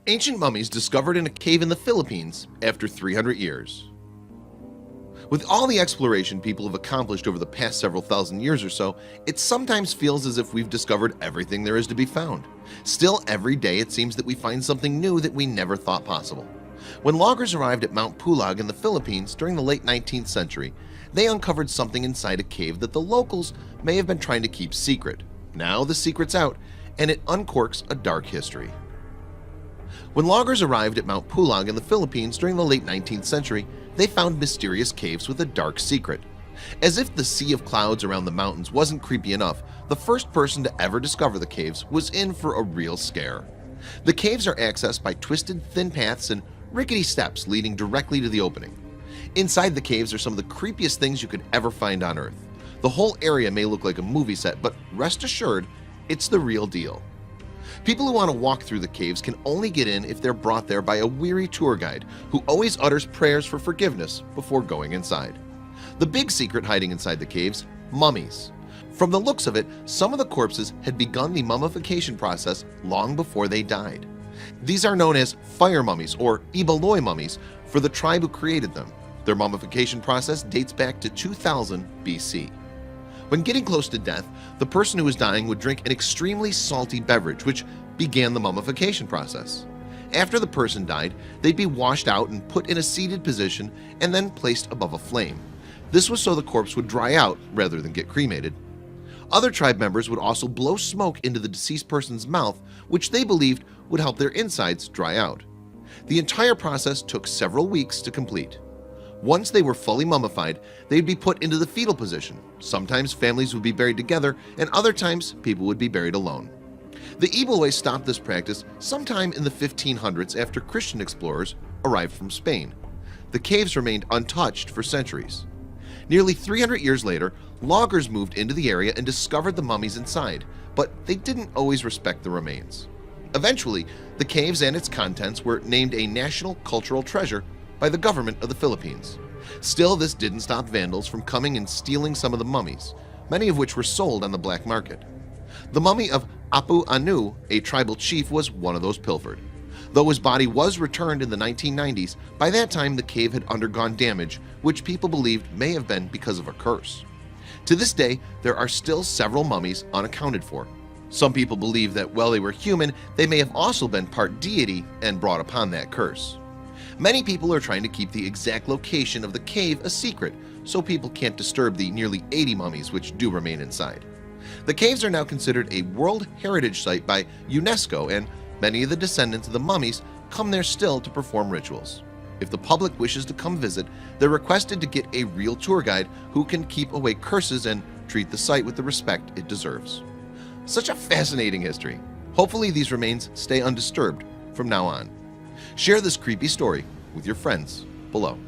Ancient mummies discovered in a cave in the Philippines after 300 years. With all the exploration people have accomplished over the past several thousand years or so, it sometimes feels as if we've discovered everything there is to be found. Still, every day it seems that we find something new that we never thought possible. When loggers arrived at Mount Pulag in the Philippines during the late 19th century, they uncovered something inside a cave that the locals may have been trying to keep secret. Now the secret's out, and it uncorks a dark history. When loggers arrived at Mount Pulag in the Philippines during the late 19th century, they found mysterious caves with a dark secret. As if the sea of clouds around the mountains wasn't creepy enough, the first person to ever discover the caves was in for a real scare. The caves are accessed by twisted, thin paths and rickety steps leading directly to the opening. Inside the caves are some of the creepiest things you could ever find on Earth. The whole area may look like a movie set, but rest assured, it's the real deal. People who want to walk through the caves can only get in if they're brought there by a weary tour guide who always utters prayers for forgiveness before going inside. The big secret hiding inside the caves: mummies. From the looks of it, some of the corpses had begun the mummification process long before they died. These are known as fire mummies or Ibaloy mummies for the tribe who created them. Their mummification process dates back to 2000 BC. When getting close to death, the person who was dying would drink an extremely salty beverage, which began the mummification process. After the person died, they'd be washed out and put in a seated position and then placed above a flame. This was so the corpse would dry out rather than get cremated. Other tribe members would also blow smoke into the deceased person's mouth, which they believed would help their insides dry out. The entire process took several weeks to complete. Once they were fully mummified, they'd be put into the fetal position. Sometimes families would be buried together, and other times people would be buried alone. The Ibaloy stopped this practice sometime in the 1500s after Christian explorers arrived from Spain. The caves remained untouched for centuries. Nearly 300 years later, loggers moved into the area and discovered the mummies inside, but they didn't always respect the remains. Eventually, the caves and its contents were named a national cultural treasure by the government of the Philippines. Still, this didn't stop vandals from coming and stealing some of the mummies, many of which were sold on the black market. The mummy of Apu Anu, a tribal chief, was one of those pilfered. Though his body was returned in the 1990s, by that time the cave had undergone damage, which people believed may have been because of a curse. To this day, there are still several mummies unaccounted for. Some people believe that while they were human, they may have also been part deity and brought upon that curse. Many people are trying to keep the exact location of the cave a secret, so people can't disturb the nearly 80 mummies which do remain inside. The caves are now considered a World Heritage Site by UNESCO, and many of the descendants of the mummies come there still to perform rituals. If the public wishes to come visit, they're requested to get a real tour guide who can keep away curses and treat the site with the respect it deserves. Such a fascinating history. Hopefully these remains stay undisturbed from now on. Share this creepy story with your friends below.